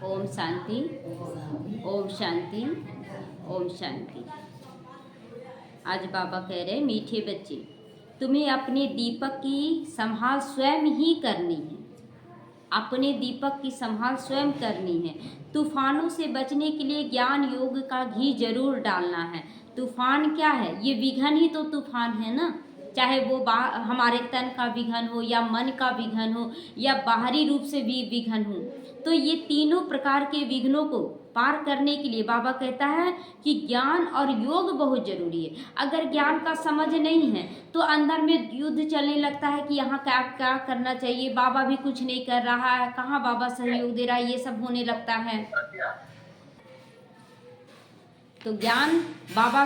ओम शांति, ओम शांति, ओम शांति। आज बाबा कह रहे मीठे बच्चे, तुम्हें अपने दीपक की संभाल स्वयं ही करनी है। अपने दीपक की संभाल स्वयं करनी है। तूफानों से बचने के लिए ज्ञान योग का घी जरूर डालना है। तूफान क्या है? ये विघन ही तो तूफान है ना। चाहे वो हमारे तन का विघन हो या मन का विघन हो या बाहरी रूप से भी विघन हो, तो ये तीनों प्रकार के विघ्नों को पार करने के लिए बाबा कहता है कि ज्ञान और योग बहुत जरूरी है। अगर ज्ञान का समझ नहीं है तो अंदर में युद्ध चलने लगता है कि यहाँ क्या क्या करना चाहिए, बाबा भी कुछ नहीं कर रहा है, कहाँ बाबा सहयोग दे रहा है, ये सब होने लगता है। तो ज्ञान, बाबा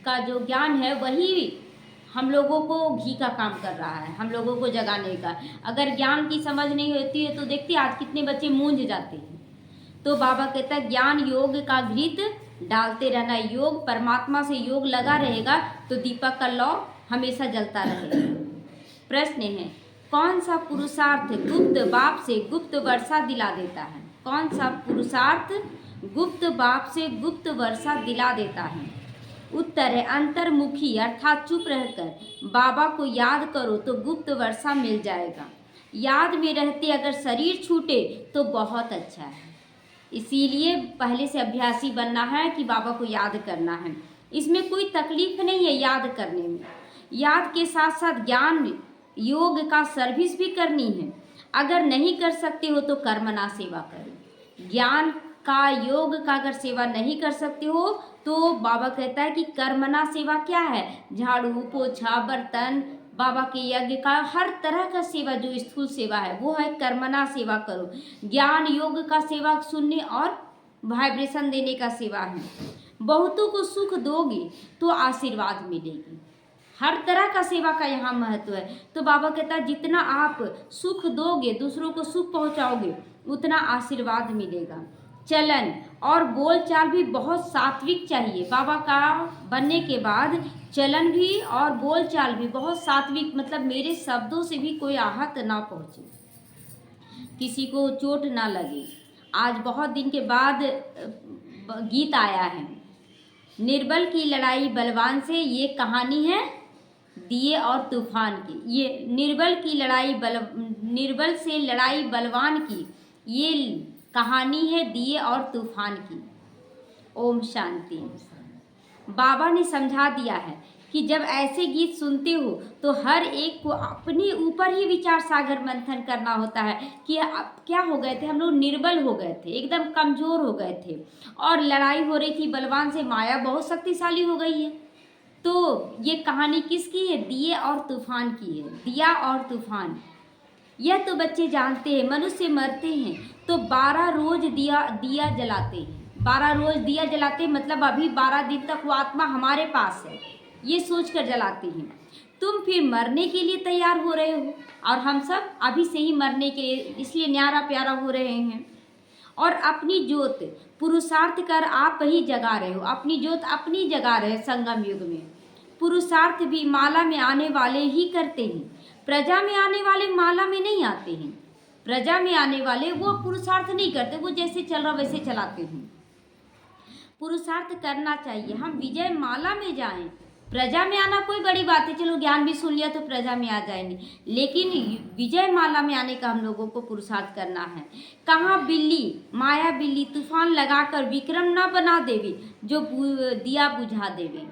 का जो ज्ञान है वही हम लोगों को घी का काम कर रहा है, हम लोगों को जगाने का। अगर ज्ञान की समझ नहीं होती है तो देखते आज कितने बच्चे मूंझ जाते हैं। तो बाबा कहता है ज्ञान योग का घृत डालते रहना। योग, परमात्मा से योग लगा रहेगा तो दीपक का लौ हमेशा जलता रहेगा। प्रश्न है, कौन सा पुरुषार्थ गुप्त बाप से गुप्त वर्षा दिला देता है? कौन सा पुरुषार्थ गुप्त बाप से गुप्त वर्षा दिला देता है? उत्तर है अंतर्मुखी, अर्थात चुप रहकर बाबा को याद करो तो गुप्त वर्षा मिल जाएगा। याद में रहते अगर शरीर छूटे तो बहुत अच्छा है। इसीलिए पहले से अभ्यासी बनना है कि बाबा को याद करना है। इसमें कोई तकलीफ नहीं है याद करने में। याद के साथ साथ ज्ञान योग का सर्विस भी करनी है। अगर नहीं कर सकते हो तो कर्मना सेवा करो। ज्ञान का, योग का अगर सेवा नहीं कर सकते हो तो बाबा कहता है कि कर्मना सेवा क्या है? झाड़ू पोछा, बर्तन, बाबा के यज्ञ का हर तरह का सेवा जो स्थूल सेवा है वो है कर्मना सेवा करो। ज्ञान योग का सेवा सुनने और वाइब्रेशन देने का सेवा है। बहुतों को सुख दोगे तो आशीर्वाद मिलेगी। हर तरह का सेवा का यहाँ महत्व है। तो बाबा कहता है जितना आप सुख दोगे, दूसरों को सुख पहुँचाओगे, उतना आशीर्वाद मिलेगा। चलन और बोलचाल भी बहुत सात्विक चाहिए। बाबा का बनने के बाद चलन भी और बोलचाल भी बहुत सात्विक, मतलब मेरे शब्दों से भी कोई आहत ना पहुँचे, किसी को चोट ना लगे। आज बहुत दिन के बाद गीत आया है, निर्बल की लड़ाई बलवान से। ये कहानी है दिए और तूफान की। ये निर्बल से लड़ाई बलवान की, ये कहानी है दिए और तूफान की। ओम शांति। बाबा ने समझा दिया है कि जब ऐसे गीत सुनते हो तो हर एक को अपने ऊपर ही विचार सागर मंथन करना होता है कि अब क्या हो गए थे, हम लोग निर्बल हो गए थे, एकदम कमज़ोर हो गए थे और लड़ाई हो रही थी बलवान से। माया बहुत शक्तिशाली हो गई है। तो ये कहानी किसकी है? दिए और तूफान की है। दिया और तूफान, यह तो बच्चे जानते हैं। मनुष्य मरते हैं तो 12 रोज दिया जलाते हैं। 12 रोज दिया जलाते हैं, मतलब अभी 12 दिन तक वो आत्मा हमारे पास है, ये सोच कर जलाते हैं। तुम फिर मरने के लिए तैयार हो रहे हो और हम सब अभी से ही मरने के लिए, इसलिए न्यारा प्यारा हो रहे हैं। और अपनी ज्योत पुरुषार्थ कर आप ही जगा रहे हो। अपनी ज्योत अपनी जगा रहे संगम युग में। पुरुषार्थ भी माला में आने वाले ही करते हैं, प्रजा में आने वाले माला में नहीं आते हैं। प्रजा में आने वाले वो पुरुषार्थ नहीं करते, वो जैसे चल रहा वैसे चलाते हैं। पुरुषार्थ करना चाहिए, हम विजय माला में जाएं। प्रजा में आना कोई बड़ी बात है, चलो ज्ञान भी सुन लिया तो प्रजा में आ जाएंगे, लेकिन विजय माला में आने का हम लोगों को पुरुषार्थ करना है। कहाँ बिल्ली, माया बिल्ली तूफान लगाकर विक्रम ना बना देवी जो दिया बुझा देवी।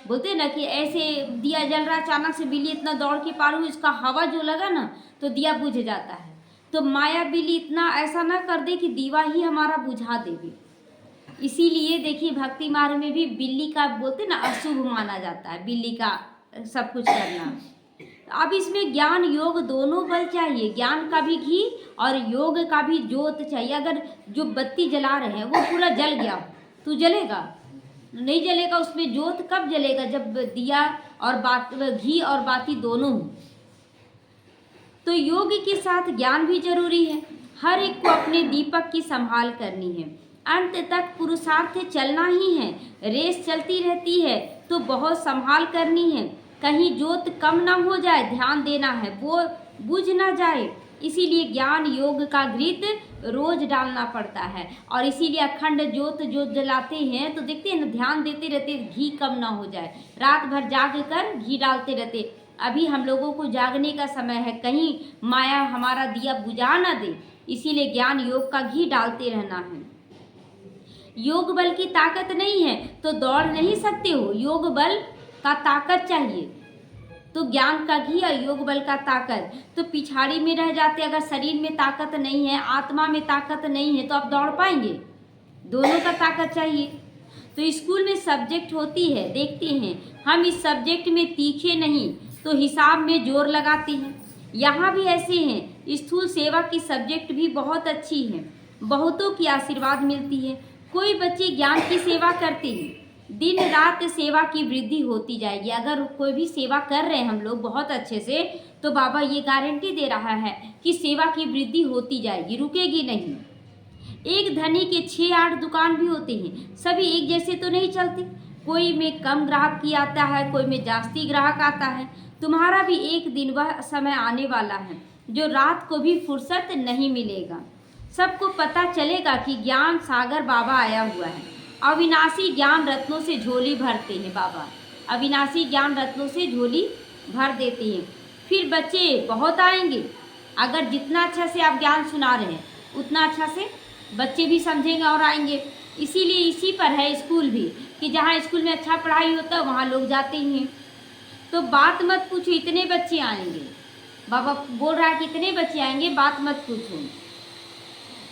बोलते हैं ना कि ऐसे दिया जल रहा, अचानक से बिल्ली इतना दौड़ के पार हुई, इसका हवा जो लगा ना तो दिया बुझ जाता है। तो माया बिल्ली इतना ऐसा ना कर दे कि दीवा ही हमारा बुझा देवे। इसीलिए देखिए भक्ति मार्ग में भी बिल्ली का बोलते ना अशुभ माना जाता है, बिल्ली का सब कुछ करना। अब इसमें ज्ञान योग दोनों बल चाहिए, ज्ञान का भी घी और योग का भी ज्योत चाहिए। अगर जो बत्ती जला रहे हैं वो पूरा जल गया तो जलेगा नहीं? जलेगा। उसमें ज्योत कब जलेगा? जब दिया और घी और बाती दोनों हो। तो योग के साथ ज्ञान भी जरूरी है। हर एक को अपने दीपक की संभाल करनी है। अंत तक पुरुषार्थ चलना ही है। रेस चलती रहती है तो बहुत संभाल करनी है। कहीं ज्योत कम ना हो जाए, ध्यान देना है, वो बुझ ना जाए। इसीलिए ज्ञान योग का घृत रोज डालना पड़ता है। और इसीलिए अखंड ज्योत जो जलाते हैं तो देखते हैं ना, ध्यान देते रहते घी कम ना हो जाए, रात भर जाग कर घी डालते रहते। अभी हम लोगों को जागने का समय है, कहीं माया हमारा दिया बुझा ना दे, इसीलिए ज्ञान योग का घी डालते रहना है। योग बल की ताकत नहीं है तो दौड़ नहीं सकते हो, योग बल का ताकत चाहिए। तो ज्ञान का घी और योग बल का ताकत तो पिछाड़ी में रह जाते। अगर शरीर में ताकत नहीं है, आत्मा में ताकत नहीं है, तो आप दौड़ पाएंगे? दोनों का ताकत चाहिए। तो स्कूल में सब्जेक्ट होती है, देखते हैं हम इस सब्जेक्ट में तीखे नहीं तो हिसाब में जोर लगाते हैं। यहाँ भी ऐसे हैं, स्थूल सेवा की सब्जेक्ट भी बहुत अच्छी है, बहुतों की आशीर्वाद मिलती है। कोई बच्चे ज्ञान की सेवा करते हैं, दिन रात सेवा की वृद्धि होती जाएगी। अगर कोई भी सेवा कर रहे हैं हम लोग बहुत अच्छे से, तो बाबा ये गारंटी दे रहा है कि सेवा की वृद्धि होती जाएगी, रुकेगी नहीं। एक धनी के 6-8 दुकान भी होते हैं, सभी एक जैसे तो नहीं चलते, कोई में कम ग्राहक की आता है, कोई में जास्ती ग्राहक आता है। तुम्हारा भी एक दिन वह समय आने वाला है जो रात को भी फुर्सत नहीं मिलेगा। सबको पता चलेगा कि ज्ञान सागर बाबा आया हुआ है। अविनाशी ज्ञान रत्नों से झोली भरते हैं बाबा, अविनाशी ज्ञान रत्नों से झोली भर देते हैं। फिर बच्चे बहुत आएंगे, अगर जितना अच्छा से आप ज्ञान सुना रहे हैं उतना अच्छा से बच्चे भी समझेंगे और आएंगे। इसीलिए इसी पर है स्कूल भी, कि जहाँ स्कूल में अच्छा पढ़ाई होता है वहाँ लोग जाते ही हैं। तो बात मत पूछो, इतने बच्चे आएंगे, बाबा बोल रहा है कि इतने बच्चे आएंगे, बात मत पूछो।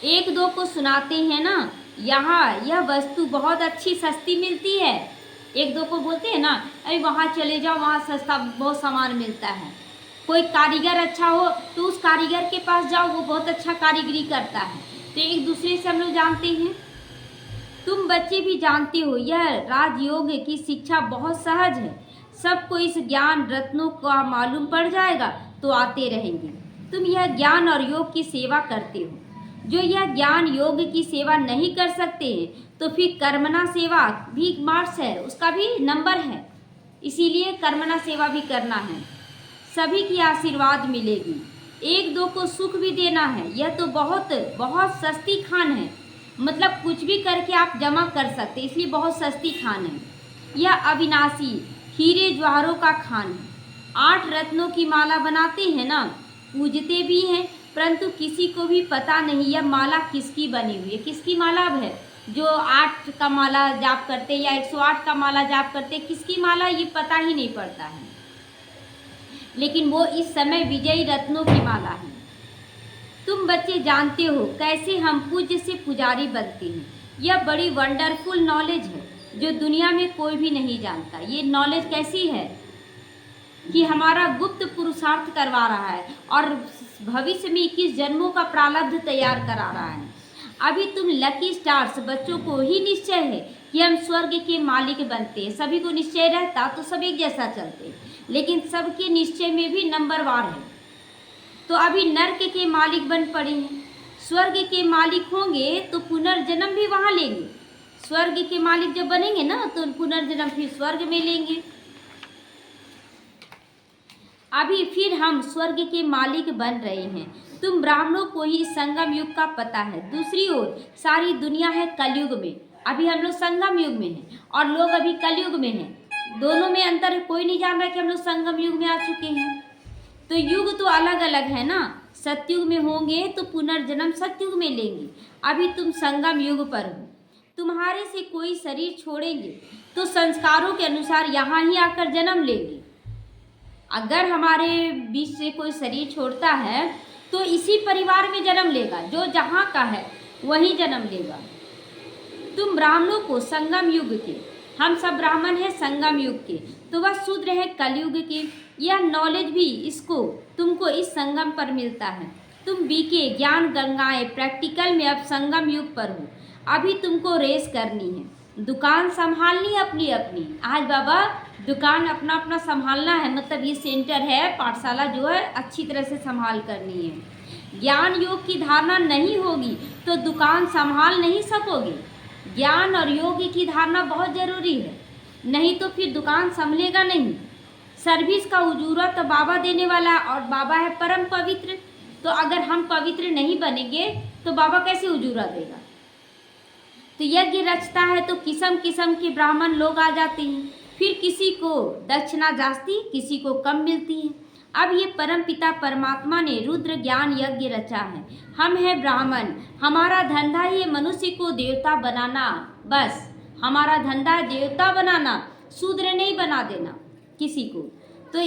एक दो को सुनाते हैं ना, यहाँ यह वस्तु बहुत अच्छी सस्ती मिलती है। एक दो को बोलते हैं ना, अरे वहाँ चले जाओ, वहाँ सस्ता बहुत सामान मिलता है। कोई कारीगर अच्छा हो तो उस कारीगर के पास जाओ, वो बहुत अच्छा कारीगरी करता है। तो एक दूसरे से हम लोग जानते हैं। तुम बच्चे भी जानते हो यह राजयोग की शिक्षा बहुत सहज है, सबको इस ज्ञान रत्नों का मालूम पड़ जाएगा तो आते रहेंगे। तुम यह ज्ञान और योग की सेवा करते हो, जो यह ज्ञान योग की सेवा नहीं कर सकते हैं तो फिर कर्मणा सेवा भी मार्क्स है, उसका भी नंबर है। इसीलिए कर्मणा सेवा भी करना है, सभी की आशीर्वाद मिलेगी। एक दो को सुख भी देना है, यह तो बहुत बहुत सस्ती खान है, मतलब कुछ भी करके आप जमा कर सकते, इसलिए बहुत सस्ती खान है। यह अविनाशी हीरे ज्वारों का खान है। 8 रत्नों की माला बनाते हैं ना, पूजते भी हैं, परंतु किसी को भी पता नहीं यह माला किसकी बनी हुई है, किसकी माला है। जो 8 का माला जाप करते या 108 का माला जाप करते, किसकी माला ये पता ही नहीं पड़ता है, लेकिन वो इस समय विजयी रत्नों की माला है। तुम बच्चे जानते हो कैसे हम पूज्य से पुजारी बनते हैं। यह बड़ी वंडरफुल नॉलेज है जो दुनिया में कोई भी नहीं जानता। ये नॉलेज कैसी है कि हमारा गुप्त पुरुषार्थ करवा रहा है और भविष्य में 21 जन्मों का प्रारब्ध तैयार करा रहा है। अभी तुम लकी स्टार्स बच्चों को ही निश्चय है कि हम स्वर्ग के मालिक बनते हैं। सभी को निश्चय रहता तो सब एक जैसा चलते, लेकिन सबके निश्चय में भी नंबरवार है। तो अभी नर्क के मालिक बन पड़े हैं, स्वर्ग के मालिक होंगे तो पुनर्जन्म भी वहाँ लेंगे। स्वर्ग के मालिक जब बनेंगे ना तो पुनर्जन्म फिर स्वर्ग में लेंगे। अभी फिर हम स्वर्ग के मालिक बन रहे हैं। तुम ब्राह्मणों को ही संगम युग का पता है, दूसरी ओर सारी दुनिया है कलयुग में। अभी हम लोग संगम युग में हैं और लोग अभी कलयुग में हैं, दोनों में अंतर है। कोई नहीं जान रहा कि हम लोग संगम युग में आ चुके हैं। तो युग तो अलग अलग है ना, सतयुग में होंगे तो पुनर्जन्म सतयुग में लेंगे। अभी तुम संगम युग पर हो, तुम्हारे से कोई शरीर छोड़ेंगे तो संस्कारों के अनुसार यहाँ ही आकर जन्म लेंगे। अगर हमारे बीच से कोई शरीर छोड़ता है तो इसी परिवार में जन्म लेगा, जो जहाँ का है वहीं जन्म लेगा। तुम ब्राह्मणों को संगम युग के, हम सब ब्राह्मण हैं संगम युग के, तो वह शूद्र है कलयुग के। यह नॉलेज भी इसको तुमको इस संगम पर मिलता है। तुम बीके ज्ञान गंगाएं प्रैक्टिकल में अब संगम युग पर हो। अभी तुमको रेस करनी है, दुकान संभालनी है अपनी अपनी। आज बाबा दुकान अपना अपना संभालना है, मतलब ये सेंटर है, पाठशाला जो है अच्छी तरह से संभाल करनी है। ज्ञान योग की धारणा नहीं होगी तो दुकान संभाल नहीं सकोगे। ज्ञान और योग की धारणा बहुत जरूरी है, नहीं तो फिर दुकान संभलेगा नहीं। सर्विस का उजूरा तो बाबा देने वाला, और बाबा है परम पवित्र। तो अगर हम पवित्र नहीं बनेंगे तो बाबा कैसे उजूरा देगा। तो यज्ञ रचता है तो किस्म किस्म के ब्राह्मण लोग आ जाते हैं, फिर किसी को दक्षिणा जास्ती, किसी को कम मिलती है। अब ये परमपिता परमात्मा ने रुद्र ज्ञान यज्ञ रचा है। हम हैं ब्राह्मण, हमारा धंधा ही मनुष्य को देवता बनाना, बस हमारा धंधा है देवता बनाना, शूद्र नहीं बना देना किसी को। तो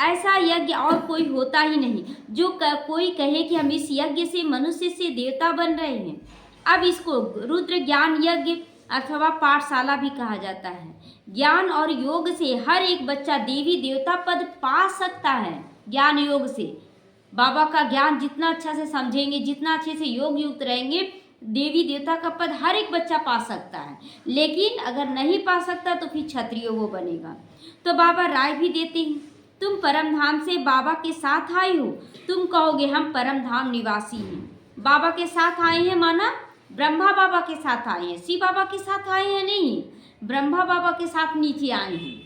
ऐसा यज्ञ और कोई होता ही नहीं जो कोई कहे कि हम इस यज्ञ से मनुष्य से देवता बन रहे हैं। अब इसको रुद्र ज्ञान यज्ञ अथवा पाठशाला भी कहा जाता है। ज्ञान और योग से हर एक बच्चा देवी देवता पद पा सकता है। ज्ञान योग से बाबा का ज्ञान जितना अच्छा से समझेंगे, जितना अच्छे से योग युक्त रहेंगे, देवी देवता का पद हर एक बच्चा पा सकता है। लेकिन अगर नहीं पा सकता तो फिर क्षत्रिय वो बनेगा। तो बाबा राय भी देते हैं, तुम परम धाम से बाबा के साथ आए हो, तुम कहोगे हम परम धाम निवासी हैं। बाबा के साथ आए हैं माना ब्रह्मा बाबा के साथ आए हैं, शिव बाबा के साथ आए हैं नहीं, ब्रह्मा बाबा के साथ नीचे आए हैं।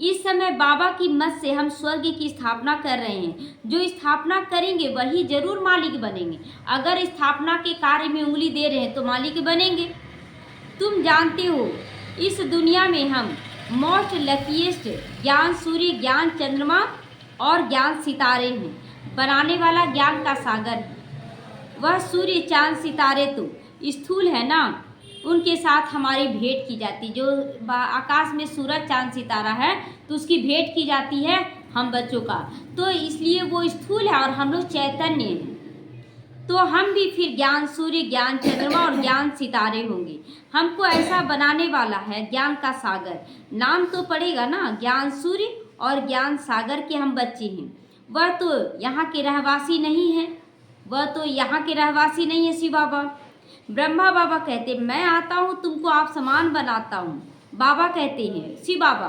इस समय बाबा की मत से हम स्वर्ग की स्थापना कर रहे हैं। जो स्थापना करेंगे वही जरूर मालिक बनेंगे। अगर स्थापना के कार्य में उंगली दे रहे हैं तो मालिक बनेंगे। तुम जानते हो इस दुनिया में हम मोस्ट लकीएस्ट ज्ञान सूर्य, ज्ञान चंद्रमा और ज्ञान सितारे हैं। बनाने वाला ज्ञान का सागर है। वह सूर्य चांद सितारे तो स्थूल है ना, उनके साथ हमारी भेंट की जाती। जो आकाश में सूरज चांद सितारा है तो उसकी भेंट की जाती है हम बच्चों का, तो इसलिए वो स्थूल है और हम लोग चैतन्य हैं। तो हम भी फिर ज्ञान सूर्य, ज्ञान चंद्रमा और ज्ञान सितारे होंगे। हमको ऐसा बनाने वाला है ज्ञान का सागर। नाम तो पड़ेगा ना, ज्ञान सूर्य और ज्ञान सागर के हम बच्चे हैं। वह तो यहाँ के रहवासी नहीं है, वह तो यहाँ के रहवासी नहीं है शिव बाबा। ब्रह्मा बाबा कहते मैं आता हूँ तुमको आप समान बनाता हूँ। बाबा कहते हैं शिव बाबा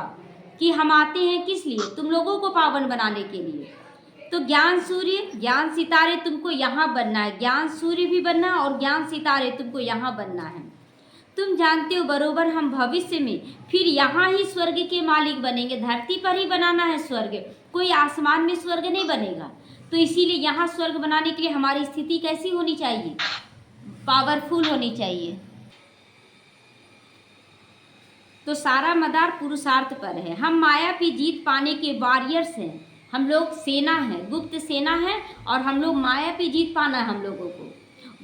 कि हम आते हैं किस लिए, तुम लोगों को पावन बनाने के लिए। तो ज्ञान सूर्य, ज्ञान सितारे तुमको यहाँ बनना है, ज्ञान सूर्य भी बनना और ज्ञान सितारे तुमको यहाँ बनना है। तुम जानते हो बरोबर हम भविष्य में फिर यहाँ ही स्वर्ग के मालिक बनेंगे। धरती पर ही बनाना है स्वर्ग, कोई आसमान में स्वर्ग नहीं बनेगा। तो इसीलिए यहाँ स्वर्ग बनाने के लिए हमारी स्थिति कैसी होनी चाहिए, पावरफुल होनी चाहिए। तो सारा मदार पुरुषार्थ पर है। हम माया की जीत पाने के वॉरियर्स हैं। हम लोग सेना है, गुप्त सेना है और हम लोग माया पे जीत पाना है हम लोगों को।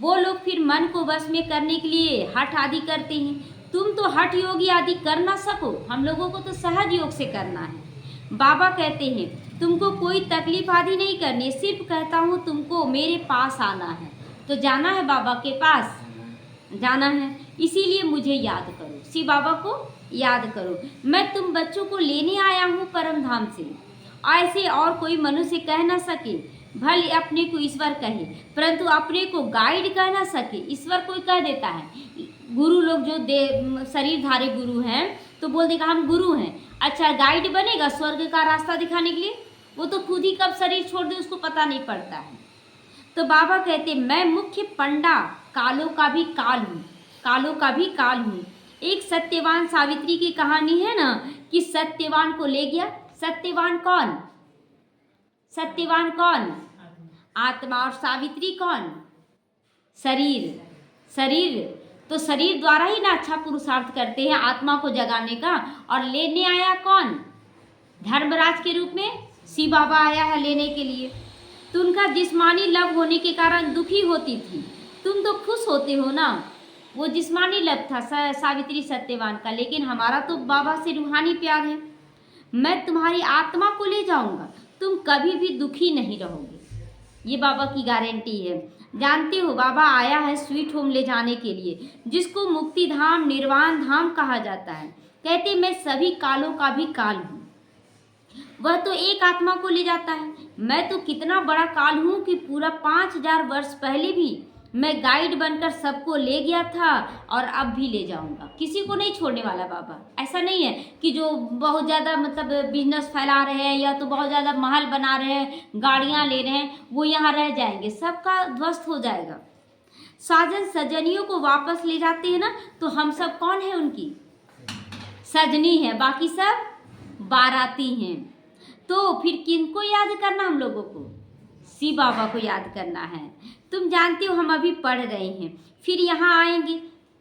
वो लोग फिर मन को वश में करने के लिए हठ आदि करते हैं। तुम तो हठ योगी आदि कर ना सको, हम लोगों को तो सहज योग से करना है। बाबा कहते हैं तुमको कोई तकलीफ आदि नहीं करनी, सिर्फ कहता हूँ तुमको मेरे पास आना है। तो जाना है बाबा के पास, जाना है, इसीलिए मुझे याद करो, शिव बाबा को याद करो। मैं तुम बच्चों को लेने आया हूँ परम धाम से। ऐसे और कोई मनुष्य कह ना सके, भले अपने को ईश्वर कहे परंतु अपने को गाइड कह ना सके। ईश्वर कोई कह देता है, गुरु लोग जो शरीरधारी गुरु हैं तो बोल देगा हम गुरु हैं। अच्छा गाइड बनेगा स्वर्ग का रास्ता दिखाने के लिए? वो तो खुद ही कब शरीर छोड़ दे उसको पता नहीं पड़ता है। तो बाबा कहते मैं मुख्य पंडा, कालों का भी काल हूँ, कालों का भी काल हूँ। एक सत्यवान सावित्री की कहानी है ना कि सत्यवान को ले गया। सत्यवान कौन? सत्यवान कौन? आत्मा। और सावित्री कौन? शरीर। शरीर तो शरीर द्वारा ही ना अच्छा पुरुषार्थ करते हैं आत्मा को जगाने का। और लेने आया कौन? धर्मराज के रूप में शिव बाबा आया है लेने के लिए। तो उनका जिस्मानी लव होने के कारण दुखी होती थी, तुम तो खुश होते हो ना। वो जिस्मानी लव था सावित्री सत्यवान का, लेकिन हमारा तो बाबा से रूहानी प्यार है। मैं तुम्हारी आत्मा को ले जाऊंगा, तुम कभी भी दुखी नहीं रहोगे, ये बाबा की गारंटी है। जानते हो बाबा आया है स्वीट होम ले जाने के लिए, जिसको मुक्ति धाम, निर्वाण धाम कहा जाता है। कहते मैं सभी कालों का भी काल हूँ। वह तो एक आत्मा को ले जाता है, मैं तो कितना बड़ा काल हूँ कि पूरा 5000 वर्ष पहले भी मैं गाइड बनकर सबको ले गया था और अब भी ले जाऊंगा। किसी को नहीं छोड़ने वाला बाबा। ऐसा नहीं है कि जो बहुत ज़्यादा मतलब बिजनेस फैला रहे हैं या तो बहुत ज़्यादा महल बना रहे हैं, गाड़ियाँ ले रहे हैं, वो यहाँ रह जाएंगे, सबका ध्वस्त हो जाएगा। साजन सजनियों को वापस ले जाते हैं ना, तो हम सब कौन है? उनकी सजनी है, बाकी सब बाराती हैं। तो फिर किनको याद करना हम लोगों को? शिव बाबा को याद करना है। तुम जानते हो हम अभी पढ़ रहे हैं, फिर यहाँ आएंगे,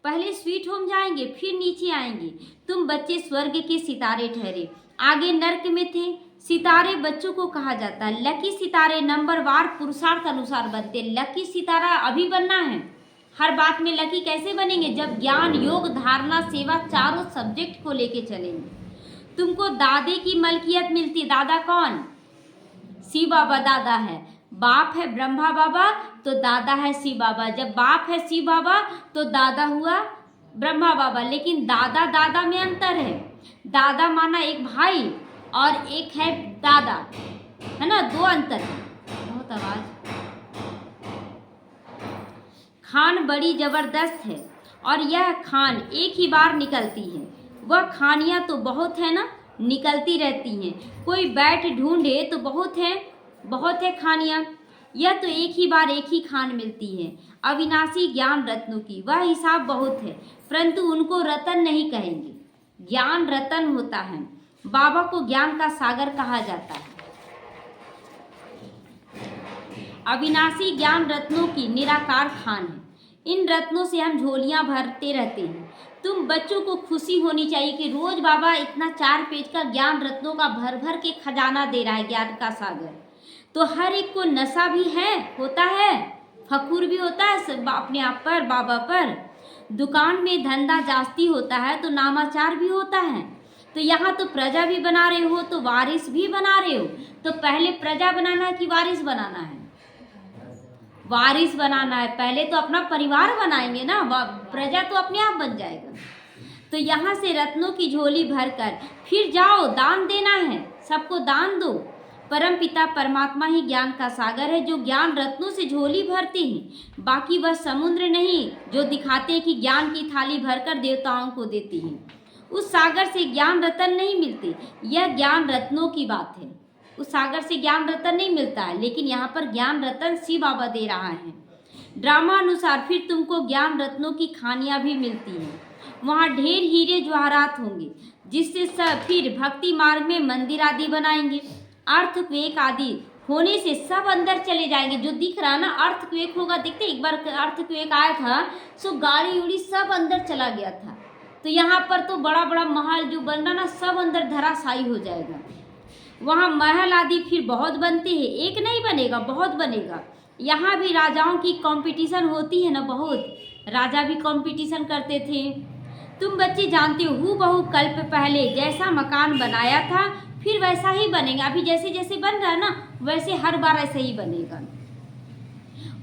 पहले स्वीट होम जाएंगे, फिर नीचे आएंगे। तुम बच्चे स्वर्ग के सितारे ठहरे, आगे नर्क में थे। सितारे बच्चों को कहा जाता है। लकी सितारे नंबरवार पुरुषार्थ अनुसार बनते। लकी सितारा अभी बनना है। हर बात में लकी कैसे बनेंगे? जब ज्ञान, योग, धारणा, सेवा चारों सब्जेक्ट को लेके चलेंगे। तुमको दादे की मलकियत मिलती। दादा कौन? शिव बाबा दादा है। बाप है ब्रह्मा बाबा तो दादा है शिव बाबा। जब बाप है शिव बाबा तो दादा हुआ ब्रह्मा बाबा। लेकिन दादा दादा में अंतर है। दादा माना एक भाई और एक है दादा, है ना, दो अंतर है। बहुत आवाज। खान बड़ी जबरदस्त है और यह खान एक ही बार निकलती है। वह खानियाँ तो बहुत है ना, निकलती रहती हैं। कोई बैठ ढूंढे तो बहुत है खानियाँ। यह तो एक ही बार एक ही खान मिलती है। अविनाशी ज्ञान रत्नों की वह हिसाब बहुत है, परंतु उनको रतन नहीं कहेंगे। ज्ञान रतन होता है। बाबा को ज्ञान का सागर कहा जाता है। अविनाशी ज्ञान रत्नों की निराकार खान है। इन रत्नों से हम झोलियां भरते रहते हैं। तुम बच्चों को खुशी होनी चाहिए कि रोज बाबा इतना 4 पेज का ज्ञान रत्नों का भर भर के खजाना दे रहा है, ज्ञान का सागर। तो हर एक को नशा भी होता है, फखूर भी होता है अपने आप पर, बाबा पर। दुकान में धंधा जास्ती होता है तो नामाचार भी होता है। तो यहाँ तो प्रजा भी बना रहे हो तो वारिस भी बना रहे हो। तो पहले प्रजा बनाना है कि वारिस बनाना है? वारिस बनाना है। पहले तो अपना परिवार बनाएंगे ना, प्रजा तो अपने आप बन जाएगा। तो यहाँ से रत्नों की झोली भरकर फिर जाओ, दान देना है, सबको दान दो। परम पिता परमात्मा ही ज्ञान का सागर है, जो ज्ञान रत्नों से झोली भरते हैं। बाकी वह समुद्र नहीं जो दिखाते हैं कि ज्ञान की थाली भरकर देवताओं को देती हैं। उस सागर से ज्ञान रतन नहीं मिलते। यह ज्ञान रत्नों की बात है। उस सागर से ज्ञान रतन नहीं मिलता है, लेकिन यहाँ पर ज्ञान रतन शिव बाबा दे रहा है। ड्रामा अनुसार फिर तुमको ज्ञान रत्नों की खानियाँ भी मिलती हैं। वहाँ ढेर हीरे जवाहरात होंगे, जिससे सब फिर भक्ति मार्ग में मंदिर आदि बनाएंगे। अर्थक्वेक आदि होने से सब अंदर चले जाएंगे। जो दिख रहा है ना, अर्थक्वेक होगा, देखते एक बार अर्थक्वेक आया था, सो गाड़ी उड़ी सब अंदर चला गया था। तो यहाँ पर तो बड़ा बड़ा महल जो बन रहा ना, सब अंदर धराशायी हो जाएगा। वहाँ महल आदि फिर बहुत बनते हैं, एक नहीं बनेगा, बहुत बनेगा। यहाँ भी राजाओं की कंपटीशन होती है ना, बहुत राजा भी कंपटीशन करते थे। तुम बच्चे जानते हो हूबहू कल्प पहले जैसा मकान बनाया था फिर वैसा ही बनेगा। अभी जैसे जैसे बन रहा है ना, वैसे हर बार ऐसे ही बनेगा।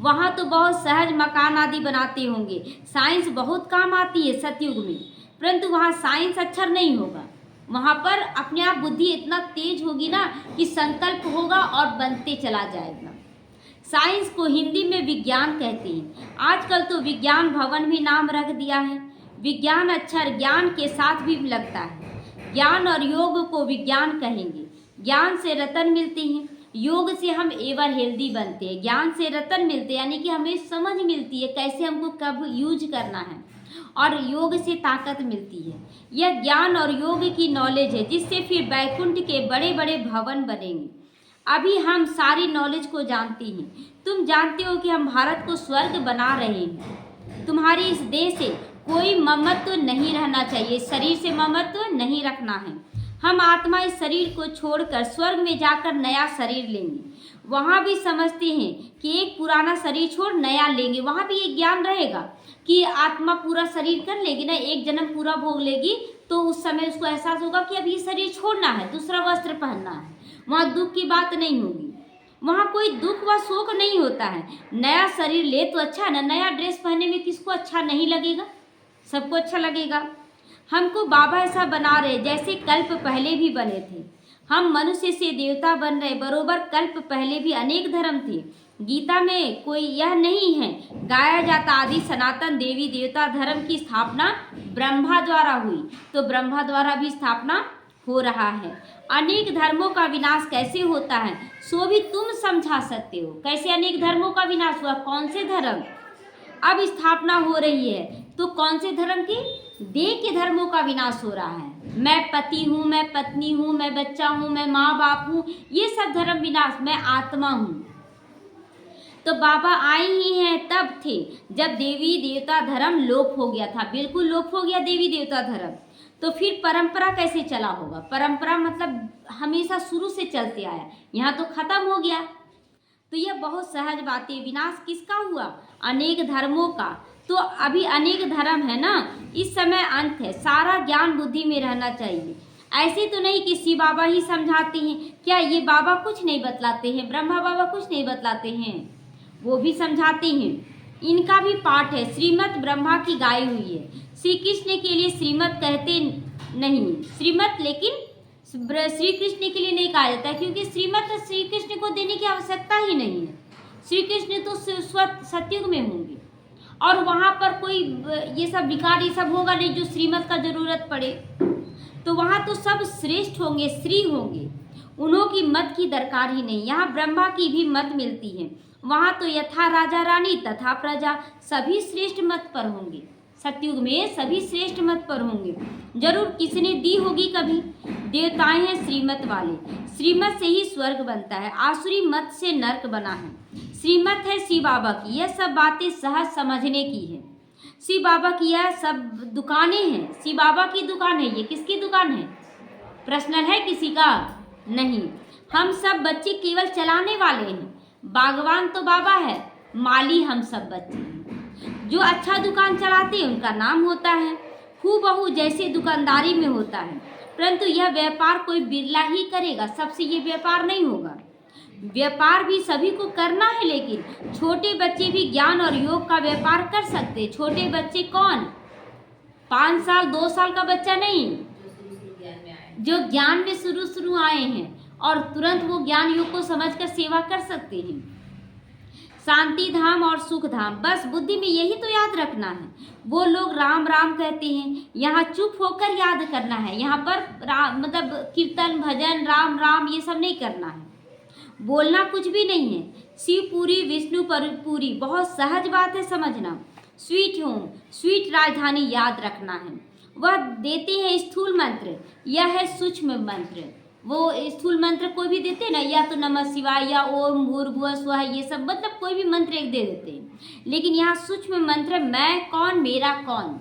वहाँ तो बहुत सहज मकान आदि बनाते होंगे। साइंस बहुत काम आती है सतयुग में, परंतु वहाँ साइंस अक्षर नहीं होगा। वहाँ पर अपने आप बुद्धि इतना तेज होगी ना कि संकल्प होगा और बनते चला जाएगा। साइंस को हिंदी में विज्ञान कहते हैं। आजकल तो विज्ञान भवन भी नाम रख दिया है। विज्ञान अक्षर ज्ञान के साथ भी लगता है। ज्ञान और योग को विज्ञान कहेंगे। ज्ञान से रतन मिलते हैं, योग से हम एवर हेल्दी बनते हैं। ज्ञान से रतन मिलते हैं, यानी कि हमें समझ मिलती है कैसे हमको कब यूज करना है, और योग से ताकत मिलती है। यह ज्ञान और योग की नॉलेज है, जिससे फिर बैकुंठ के बड़े बड़े भवन बनेंगे। अभी हम सारी नॉलेज को जानते हैं। तुम जानते हो कि हम भारत को स्वर्ग बना रहे हैं। तुम्हारी इस देह से कोई ममत्व नहीं रहना चाहिए, शरीर से ममत्व नहीं रखना है। हम आत्मा इस शरीर को छोड़कर स्वर्ग में जाकर नया शरीर लेंगे। वहाँ भी समझते हैं कि एक पुराना शरीर छोड़ नया लेंगे। वहाँ भी एक ज्ञान रहेगा कि आत्मा पूरा शरीर कर लेगी ना, एक जन्म पूरा भोग लेगी, तो उस समय उसको एहसास होगा कि अब ये शरीर छोड़ना है, दूसरा वस्त्र पहनना है। वहाँ दुख की बात नहीं होगी। वहाँ कोई दुख व शोक नहीं होता है। नया शरीर ले तो अच्छा है ना, नया ड्रेस पहनने में किसको अच्छा नहीं लगेगा? सबको अच्छा लगेगा। हमको बाबा ऐसा बना रहे जैसे कल्प पहले भी बने थे। हम मनुष्य से देवता बन रहे, बरोबर कल्प पहले भी अनेक धर्म थे। गीता में कोई यह नहीं है गाया जाता आदि सनातन देवी देवता धर्म की स्थापना ब्रह्मा द्वारा हुई, तो ब्रह्मा द्वारा भी स्थापना हो रहा है। अनेक धर्मों का विनाश कैसे होता है सो भी तुम समझा सकते हो। कैसे अनेक धर्मों का विनाश हुआ? कौन से धर्म अब स्थापना हो रही है? तो कौन से धर्म की? देह के धर्मों का विनाश हो रहा है। मैं पति हूँ, मैं पत्नी हूँ, मैं बच्चा हूँ, मैं माँ बाप हूँ, ये सब धर्म विनाश। मैं आत्मा हूँ, तो बाबा आए ही हैं तब थे जब देवी देवता धर्म लोप हो गया था, बिल्कुल लोप हो गया देवी देवता धर्म। तो फिर परंपरा कैसे चला होगा? परंपरा मतलब हमेशा शुरू से चलते आया, यहाँ तो खत्म हो गया। तो यह बहुत सहज बात है। विनाश किसका हुआ? अनेक धर्मों का। तो अभी अनेक धर्म है ना, इस समय अंत है। सारा ज्ञान बुद्धि में रहना चाहिए। ऐसे तो नहीं कि शिव बाबा ही समझाते हैं, क्या ये बाबा कुछ नहीं बतलाते हैं? ब्रह्मा बाबा कुछ नहीं बतलाते हैं? वो भी समझाते हैं। इनका भी पाठ है। श्रीमत ब्रह्मा की गाई हुई है। श्री कृष्ण के लिए श्रीमत कहते नहीं, श्रीमत लेकिन श्री कृष्ण के लिए नहीं कहा जाता है, क्योंकि श्रीमत श्री कृष्ण को देने की आवश्यकता ही नहीं है। श्री कृष्ण तो सतयुग में होंगे और वहाँ पर कोई ये सब विकार ये सब होगा नहीं जो श्रीमत का जरूरत पड़े। तो वहाँ तो सब श्रेष्ठ होंगे, श्री होंगे, उन्हों की मत की दरकार ही नहीं। यहाँ ब्रह्मा की भी मत मिलती है। वहाँ तो यथा राजा रानी तथा प्रजा, सभी श्रेष्ठ मत पर होंगे। सतयुग में सभी श्रेष्ठ मत पर होंगे। जरूर किसी ने दी होगी कभी। देवताएं हैं श्रीमत वाले, श्रीमत से ही स्वर्ग बनता है, आसुरी मत से नर्क बना है। श्रीमत है शिव बाबा की, यह सब बातें सहज समझने की है। शिव बाबा की यह सब दुकानें हैं, शिव बाबा की दुकान है। ये किसकी दुकान है? पर्सनल है किसी का? नहीं। हम सब बच्चे केवल चलाने वाले हैं। बागवान तो बाबा है, माली हम सब बच्चे हैं। जो अच्छा दुकान चलाते हैं उनका नाम होता है। हूबहू जैसे दुकानदारी में होता है, परंतु यह व्यापार कोई बिरला ही करेगा, सबसे ये व्यापार नहीं होगा। व्यापार भी सभी को करना है, लेकिन छोटे बच्चे भी ज्ञान और योग का व्यापार कर सकते। छोटे बच्चे कौन? 5 साल 2 साल का बच्चा नहीं, जो ज्ञान में शुरू आए हैं और तुरंत वो ज्ञान योग को समझकर सेवा कर सकते हैं। शांति धाम और सुख धाम, बस बुद्धि में यही तो याद रखना है। वो लोग राम राम कहते हैं, यहाँ चुप होकर याद करना है। यहाँ पर मतलब कीर्तन भजन राम राम ये सब नहीं करना है, बोलना कुछ भी नहीं है। शिव पूरी विष्णु पूरी, बहुत सहज बात है समझना। स्वीट होम, स्वीट राजधानी याद रखना है। वह देते हैं स्थूल मंत्र, यह है सूक्ष्म मंत्र। वो स्थूल मंत्र कोई भी देते ना, या तो नमः शिवाय या ओम भूर्भुवः स्वः, ये सब मतलब कोई भी मंत्र एक दे देते हैं। लेकिन यहाँ सूक्ष्म मंत्र, मैं कौन, मेरा कौन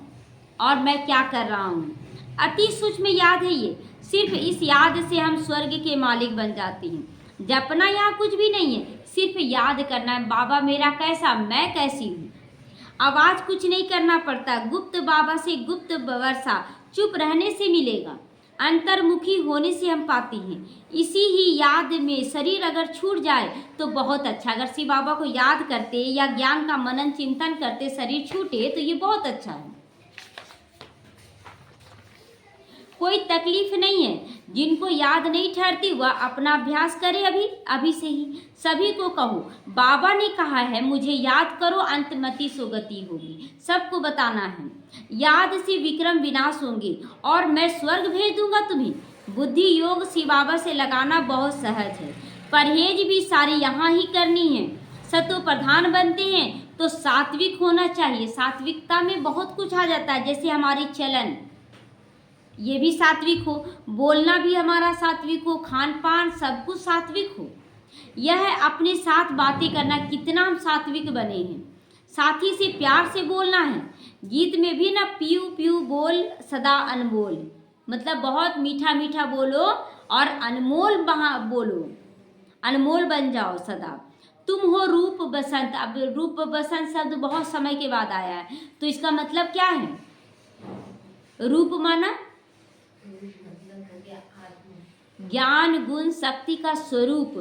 और मैं क्या कर रहा हूँ, अति सूक्ष्म याद है ये। सिर्फ इस याद से हम स्वर्ग के मालिक बन जाते हैं। जपना यहाँ कुछ भी नहीं है, सिर्फ याद करना है, बाबा मेरा कैसा, मैं कैसी हूँ। आवाज कुछ नहीं करना पड़ता। गुप्त बाबा से गुप्त वर्षा चुप रहने से मिलेगा, अंतर्मुखी होने से हम पाते हैं। इसी ही याद में शरीर अगर छूट जाए तो बहुत अच्छा। अगर शिव बाबा को याद करते या ज्ञान का मनन चिंतन करते शरीर छूटे तो ये बहुत अच्छा है, कोई तकलीफ नहीं है। जिनको याद नहीं ठहरती वह अपना अभ्यास करे अभी से ही। सभी को कहो, बाबा ने कहा है मुझे याद करो, अंतमति सुगति होगी। सबको बताना है, याद से विक्रम विनाश होंगे और मैं स्वर्ग भेज दूंगा तुम्हें। बुद्धि योग शिव बाबा से लगाना बहुत सहज है। परहेज भी सारी यहाँ ही करनी है। सतो प्रधान बनते हैं तो सात्विक होना चाहिए। सात्विकता में बहुत कुछ आ जाता है, जैसे हमारी चलन ये भी सात्विक हो, बोलना भी हमारा सात्विक हो, खान पान सब कुछ सात्विक हो। यह है अपने साथ बातें करना, कितना हम सात्विक बने हैं। साथी से प्यार से बोलना है। गीत में भी ना पीयू पीयू बोल सदा अनमोल, मतलब बहुत मीठा मीठा बोलो और अनमोल बोलो, अनमोल बन जाओ सदा। तुम हो रूप बसंत। अब रूप बसंत शब्द बहुत समय के बाद आया है, तो इसका मतलब क्या है? रूप माना ज्ञान गुण शक्ति का स्वरूप,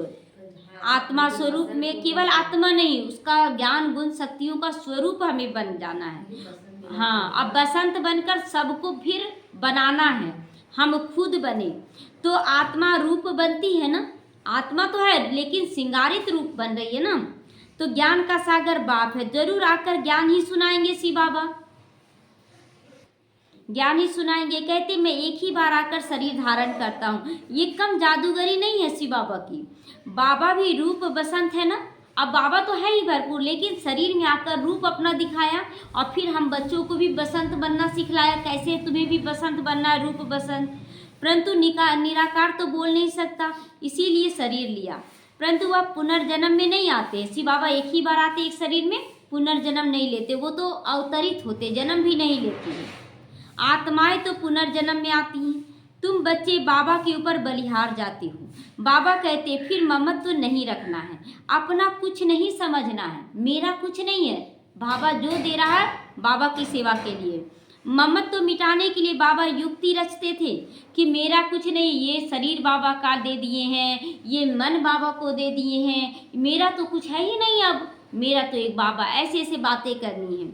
आत्मा स्वरूप में केवल आत्मा नहीं, उसका ज्ञान गुण शक्तियों का स्वरूप हमें बन जाना है। हाँ, अब बसंत बनकर सबको फिर बनाना है, हम खुद बने। तो आत्मा रूप बनती है ना, आत्मा तो है लेकिन सिंगारित रूप बन रही है ना। तो ज्ञान का सागर बाप है, जरूर आकर ज्ञान ही सुनाएंगे शिव बाबा, ज्ञान ही सुनाएंगे। कहते मैं एक ही बार आकर शरीर धारण करता हूँ, ये कम जादूगरी नहीं है शिव बाबा की। बाबा भी रूप बसंत है ना, अब बाबा तो है ही भरपूर, लेकिन शरीर में आकर रूप अपना दिखाया और फिर हम बच्चों को भी बसंत बनना सिखलाया। कैसे तुम्हें भी बसंत बनना है, रूप बसंत। परंतु निराकार तो बोल नहीं सकता, इसीलिए शरीर लिया। परंतु वह पुनर्जन्म में नहीं आते। शिव बाबा एक ही बार आते एक शरीर में, पुनर्जन्म नहीं लेते, वो तो अवतरित होते, जन्म भी नहीं लेती है। आत्माएं तो पुनर्जन्म में आती हैं। तुम बच्चे बाबा के ऊपर बलिहार जाते हो। बाबा कहते फिर ममत्व तो नहीं रखना है, अपना कुछ नहीं समझना है, मेरा कुछ नहीं है, बाबा जो दे रहा है बाबा की सेवा के लिए। ममत्व तो मिटाने के लिए बाबा युक्ति रचते थे कि मेरा कुछ नहीं, ये शरीर बाबा का दे दिए हैं, ये मन बाबा को दे दिए हैं, मेरा तो कुछ है ही नहीं, अब मेरा तो एक बाबा। ऐसे ऐसे बातें करनी है।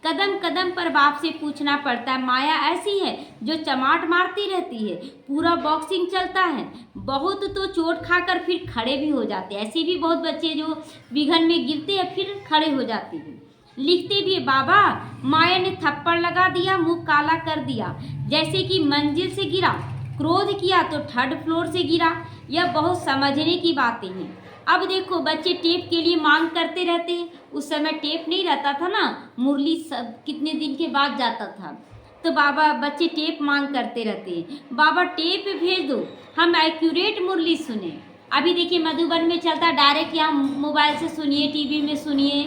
कदम कदम पर बाप से पूछना पड़ता है। माया ऐसी है जो चमाट मारती रहती है, पूरा बॉक्सिंग चलता है, बहुत तो चोट खाकर फिर खड़े भी हो जाते हैं। ऐसे भी बहुत बच्चे जो विघन में गिरते हैं फिर खड़े हो जाते हैं। लिखते भी बाबा माया ने थप्पड़ लगा दिया, मुंह काला कर दिया, जैसे कि मंजिल से गिरा, क्रोध किया तो थर्ड फ्लोर से गिरा। यह बहुत समझने की बातें हैं। अब देखो बच्चे टेप के लिए मांग करते रहते हैं। उस समय टेप नहीं रहता था ना, मुरली सब कितने दिन के बाद जाता था, तो बाबा बच्चे टेप मांग करते रहते हैं, बाबा टेप भेज दो, हम एक्यूरेट मुरली सुने। अभी देखिए मधुबन में चलता, डायरेक्ट यहाँ मोबाइल से सुनिए, टीवी में सुनिए।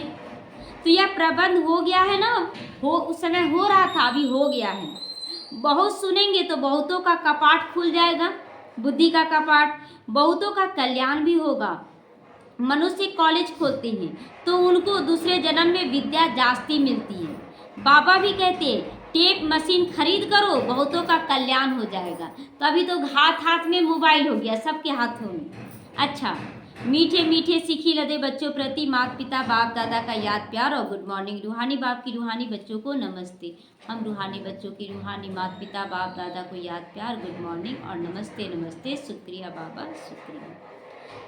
तो यह प्रबंध हो गया है ना, हो उस समय हो रहा था, अभी हो गया है। बहुत सुनेंगे तो बहुतों का कपाट खुल जाएगा, बुद्धि का कपाट, बहुतों का कल्याण भी होगा। मनुष्य कॉलेज खोलते हैं तो उनको दूसरे जन्म में विद्या जास्ती मिलती है। बाबा भी कहते हैं टेप मशीन खरीद करो, बहुतों का कल्याण हो जाएगा। तो अभी तो हाथ हाथ में मोबाइल हो गया, सबके हाथों में। अच्छा, मीठे मीठे सीखी लदे बच्चों प्रति माता पिता बाप दादा का याद प्यार और गुड मॉर्निंग। रूहानी बाप की रूहानी बच्चों को नमस्ते। हम रूहानी बच्चों की रूहानी माता पिता बाप दादा को याद प्यार, गुड मॉर्निंग और नमस्ते नमस्ते, शुक्रिया बाबा शुक्रिया।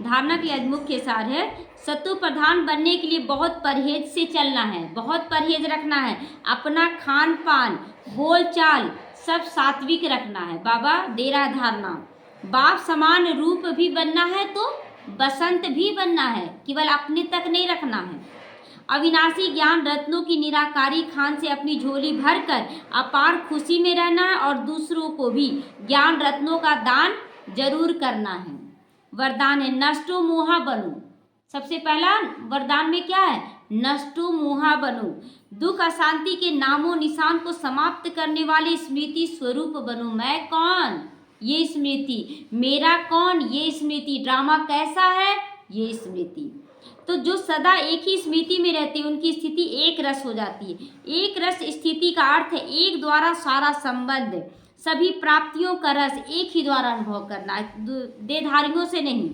धारणा की आज मुख्य सार है, सत्व प्रधान बनने के लिए बहुत परहेज से चलना है, बहुत परहेज रखना है। अपना खान पान बोल चाल सब सात्विक रखना है। बाबा दे रहा धारणा। बाप समान रूप भी बनना है तो बसंत भी बनना है, केवल अपने तक नहीं रखना है। अविनाशी ज्ञान रत्नों की निराकारी खान से अपनी झोली भरकर अपार खुशी में रहना है और दूसरों को भी ज्ञान रत्नों का दान जरूर करना है। वरदान है नष्टो मोहा बनो। सबसे पहला वरदान में क्या है? नष्टो मोहा बनो। दुख अशांति के नामों निशान को समाप्त करने वाले स्मृति स्वरूप बनो। मैं कौन? ये स्मृति। मेरा कौन? ये स्मृति। ड्रामा कैसा है? ये स्मृति। तो जो सदा एक ही स्मृति में रहती है उनकी स्थिति एक रस हो जाती है। एक रस स्थिति का अर्थ है एक द्वारा सारा संबंध, सभी प्राप्तियों का रस एक ही द्वारा अनुभव करना है, देहधारियों से नहीं।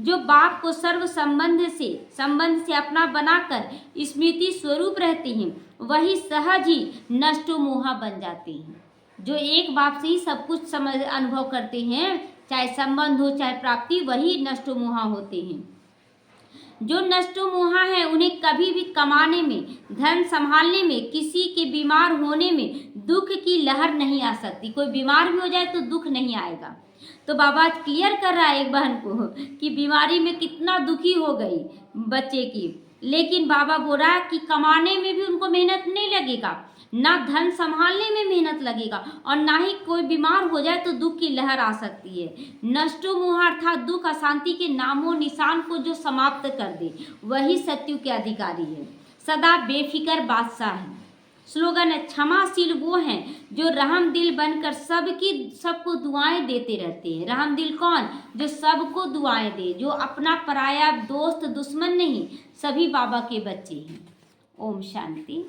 जो बाप को सर्व संबंध से अपना बनाकर स्मृति स्वरूप रहते हैं वही सहज ही नष्टो मोहा बन जाते हैं। जो एक बाप से ही सब कुछ समझ अनुभव करते हैं, चाहे संबंध हो चाहे प्राप्ति, वही नष्टो मोहा होते हैं। जो नष्टो मोहा है उन्हें कभी भी कमाने में, धन संभालने में, किसी के बीमार होने में दुख की लहर नहीं आ सकती। कोई बीमार भी हो जाए तो दुख नहीं आएगा। तो बाबा क्लियर कर रहा है एक बहन को कि बीमारी में कितना दुखी हो गई बच्चे की, लेकिन बाबा बोल रहा है कि कमाने में भी उनको मेहनत नहीं लगेगा, ना धन संभालने में मेहनत लगेगा, और ना ही कोई बीमार हो जाए तो दुख की लहर आ सकती है। नष्टो मोह अर्थात दुख अशांति के नामों निशान को जो समाप्त कर दे वही सत्यु के अधिकारी है, सदा बेफिक्र बादशाह है। स्लोगन है क्षमाशील वो हैं जो रहम दिल बनकर सबको दुआएं देते रहते हैं। रहम दिल कौन? जो सबको दुआएं दे, जो अपना पराया दोस्त दुश्मन नहीं, सभी बाबा के बच्चे हैं। ओम शांति।